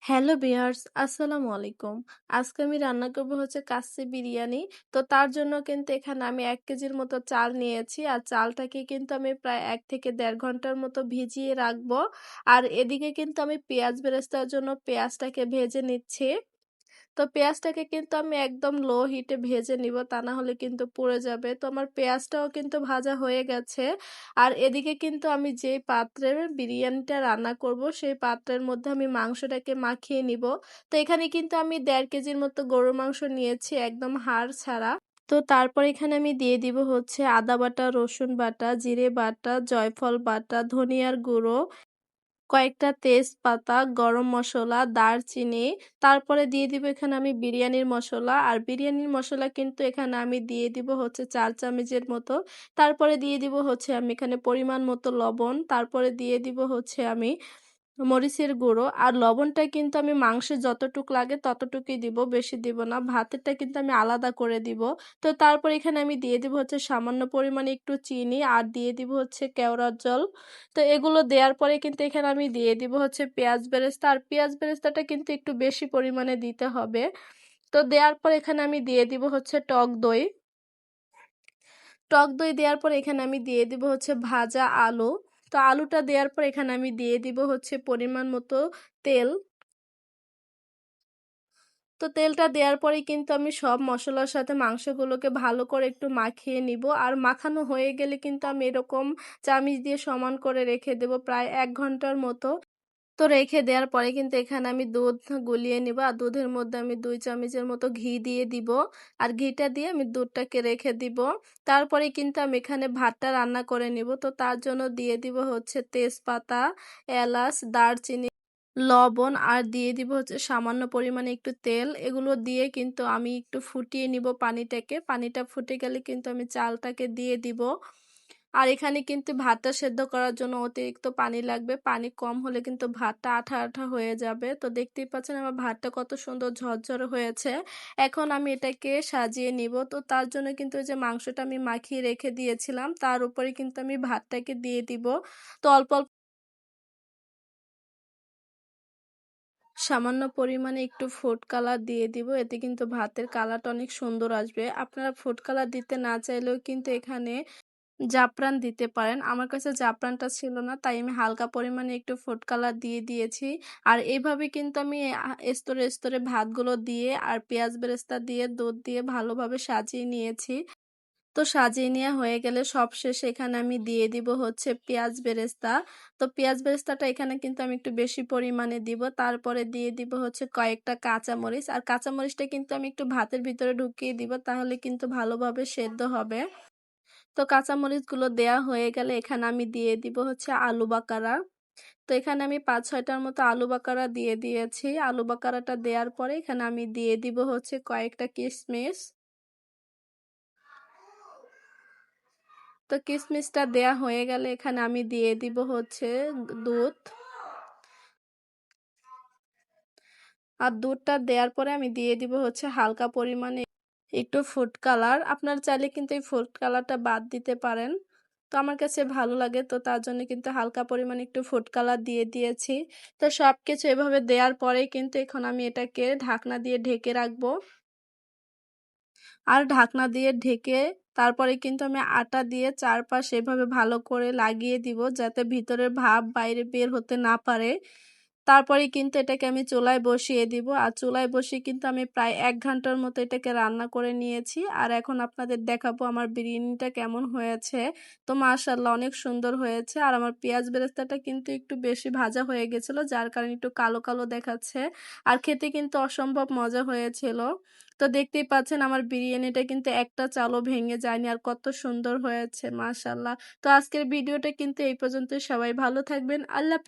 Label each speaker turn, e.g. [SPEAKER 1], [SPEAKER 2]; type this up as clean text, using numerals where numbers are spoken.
[SPEAKER 1] Hello viewers, আসসালামু আলাইকুম। আজকে আমি রান্না করব হচ্ছে কাচ্চি বিরিয়ানি। তো তার জন্য কিন্তু এখানে আমি ১ কেজির মতো চাল নিয়েছি। আর চালটাকে কিন্তু আমি প্রায় ১ থেকে ১.৫ ঘন্টার মতো ভিজিয়ে রাখবো। আর এদিকে কিন্তু আমি পেঁয়াজ বেরেস্তার জন্য পেঁয়াজটাকে ভেজে নিচ্ছি। তো পেঁয়াজটাকে কিন্তু আমি একদম লো হিটে ভেজে নিব, তা না হলে কিন্তু পুড়ে যাবে। তো আমার পেঁয়াজটাও কিন্তু ভাজা হয়ে গেছে। আর এদিকে কিন্তু আমি যেই পাত্রে বিরিয়ানিটা রান্না করব, সেই পাত্রের মধ্যে আমি মাংসটাকে মাখিয়ে নিব। তো এখানে কিন্তু আমি ১.৫ কেজির মতো গরুর মাংস নিয়েছি, একদম হাড় ছাড়া। তো তারপর এখানে আমি দিয়ে দিব হচ্ছে আদা বাটা, রসুন বাটা, জিরে বাটা, জয়ফল বাটা, ধনিয়ার গুঁড়ো, কয়েকটা তেজপাতা, গরম মসলা, দারচিনি, তারপরে দিয়ে দিব এখানে আমি বিরিয়ানির মসলা। আর বিরিয়ানির মসলা কিন্তু এখানে আমি দিয়ে দিব হচ্ছে ৪ চামচের মতো। তারপরে দিয়ে দিব হচ্ছে আমি এখানে পরিমাণ মতো লবণ। তারপরে দিয়ে দিব হচ্ছে আমি মরিচের গুঁড়ো। আর লবণটা কিন্তু আমি মাংসে যতটুক লাগে ততটুকুই দিব, বেশি দিব না। ভাতেরটা কিন্তু আমি আলাদা করে দিব। তো তারপর এখানে আমি দিয়ে দিব হচ্ছে সামান্য পরিমাণে একটু চিনি, আর দিয়ে দিব হচ্ছে কেওড়ার জল। তো এগুলো দেওয়ার পরে কিন্তু এখানে আমি দিয়ে দিব হচ্ছে পেঁয়াজ বেরেস্তা। আর পেঁয়াজ বেরেস্তাটা কিন্তু একটু বেশি পরিমাণে দিতে হবে। তো দেওয়ার পর এখানে আমি দিয়ে দিব হচ্ছে টক দই। টক দই দেওয়ার পর এখানে আমি দিয়ে দিব হচ্ছে ভাজা আলু। তো আলুটা দেওয়ার পর এখানে আমি দিয়ে দিব হচ্ছে পরিমাণ মতো তেল। তো তেলটা দেওয়ার পরেই কিন্তু আমি সব মসলার সাথে মাংসগুলোকে ভালো করে একটু মাখিয়ে নিব। আর মাখানো হয়ে গেলে কিন্তু আমি এরকম চামিচ দিয়ে সমান করে রেখে দেব প্রায় ১ ঘন্টার মতো। তো রেখে দেওয়ার পরে কিন্তু এখানে আমি দুধ গুলিয়ে নিব। আর দুধের মধ্যে আমি ২ চামচের মতো ঘি দিয়ে দিব। আর ঘিটা দিয়ে আমি দুধটাকে রেখে দিব। তারপরে কিন্তু আমি এখানে ভাতটা রান্না করে নিব। তো তার জন্য দিয়ে দিব হচ্ছে তেজপাতা, এলাচ, দারচিনি, লবণ, আর দিয়ে দিব হচ্ছে সামান্য পরিমাণে একটু তেল। এগুলো দিয়ে কিন্তু আমি একটু ফুটিয়ে নিব পানিটাকে। পানিটা ফুটে গেলে কিন্তু আমি চালটাকে দিয়ে দিব। আর এখানে কিন্তু ভাতটা সেদ্ধ করার জন্য অতিরিক্ত পানি লাগবে। পানি কম হলে কিন্তু ভাতটা আঠা আঠা হয়ে যাবে। তো দেখতেই পাচ্ছেন আমার ভাতটা কত সুন্দর ঝরঝরে হয়েছে। এখন আমি এটাকে সাজিয়ে নিব। তো তার জন্য কিন্তু ওই যে মাংসটা আমি মাখিয়ে রেখে দিয়েছিলাম, তার উপরে কিন্তু আমি ভাতটাকে দিয়ে দিব। তো অল্প অল্প সামান্য পরিমাণে একটু ফুড কালার দিয়ে দিব। এতে কিন্তু ভাতের কালারটা অনেক সুন্দর আসবে। আপনারা ফুড কালার দিতে না চাইলেও কিন্তু এখানে জাফরান দিতে পারেন। আমার কাছে জাফরানটা ছিল না, তাই আমি হালকা পরিমাণে একটু ফুড কালার দিয়ে দিয়েছি। আর এভাবে কিন্তু আমি স্তরে স্তরে ভাতগুলো দিয়ে আর পেঁয়াজ বেরেস্তা দিয়ে দুধ দিয়ে ভালোভাবে সাজিয়ে নিয়েছি। তো সাজিয়ে নেওয়া হয়ে গেলে সবশেষে এখানে আমি দিয়ে দিব হচ্ছে পেঁয়াজ বেরেস্তা। তো পেঁয়াজ বেরেস্তাটা এখানে কিন্তু আমি একটু বেশি পরিমাণে দিব। তারপরে দিয়ে দিব হচ্ছে কয়েকটা কাঁচামরিচ। আর কাঁচামরিচটা কিন্তু আমি একটু ভাতের ভিতরে ঢুকিয়ে দিব, তাহলে কিন্তু ভালোভাবে সেদ্ধ হবে। তো কাঁচামরিচগুলো দেয়া হয়ে গেলে এখানে আমি দিয়ে দিব হচ্ছে আলু বাকারা। তো এখানে আমি ৫-৬টার মতো আলু বাকারা দিয়ে দিয়েছি। আলু বাকারাটা দেওয়ার পরে এখানে আমি দিয়ে দিব হচ্ছে কয়েকটা কিশমিশ। তো কিশমিশটা দেয়া হয়ে গেলে এখানে আমি দিয়ে দিব হচ্ছে দুধ। আর দুধটা দেওয়ার পরে আমি দিয়ে দিব হচ্ছে হালকা পরিমাণে একটু ফুড কালার। আপনারা চাইলে কিন্তু এই ফুড কালারটা বাদ দিতে পারেন। তো আমার কাছে ভালো লাগে, তো তার জন্য কিন্তু হালকা পরিমাণে একটু ফুড কালার দিয়ে দিয়েছি। তো সবকিছু এভাবে দেওয়ার পরেই কিন্তু এখন আমি এটাকে ঢাকনা দিয়ে ঢেকে রাখবো। আর ঢাকনা দিয়ে ঢেকে তারপরে কিন্তু আমি আটা দিয়ে চারপাশ এভাবে ভালো করে লাগিয়ে দিব, যাতে ভিতরের ভাপ বাইরে বের হতে না পারে। তারপরে কিন্তু এটাকে আমি চুলায় বসিয়ে দিব। আর চুলায় বসিয়ে কিন্তু আমি প্রায় ১ ঘন্টার মতো এটাকে রান্না করে নিয়েছি। আর এখন আপনাদের দেখাবো আমার বিরিয়ানিটা কেমন হয়েছে। তো মাশাআল্লাহ অনেক সুন্দর হয়েছে। আর আমার পেঁয়াজ বেরেস্তাটা কিন্তু একটু বেশি ভাজা হয়ে গেছিল, যার কারণে একটু কালো কালো দেখাচ্ছে। আর খেতে কিন্তু অসম্ভব মজা হয়েছিল। তো দেখতেই পাচ্ছেন আমার বিরিয়ানিটা কিন্তু একটা চালও ভেঙে যায়নি, আর কত সুন্দর হয়েছে মাশাআল্লাহ। তো আজকের ভিডিওটা কিন্তু এই পর্যন্তই। সবাই ভালো থাকবেন। আল্লাহ হাফেজ।